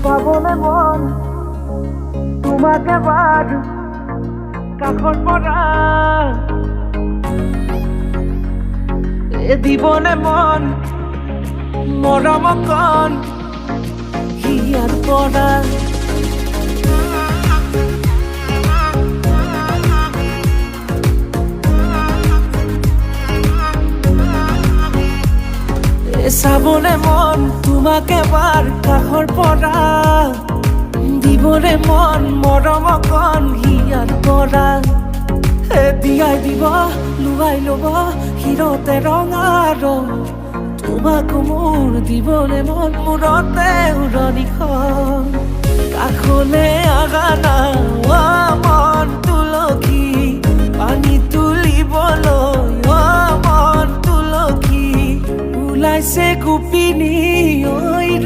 পাবলে মন তোমাকে এবাৰ কাষৰ পৰা দিবনে মন মৰম কণ হিয়াৰ পৰা চাবলে মন তোমাকে এবাৰ কাষৰ পৰা দিবলে মন মৰম কণ হিয়াৰ পৰা দিয়াই দিব লুৱাই ল'ব হিৰতে ৰঙা ৰং তোমাকো মোৰ দিবলে মন মূৰতে উৰণিখন কাষলে আগানা মন তুলসী পানী তুলিবলৈ মন তুলসী ওলাইছে গোপিনী ঐ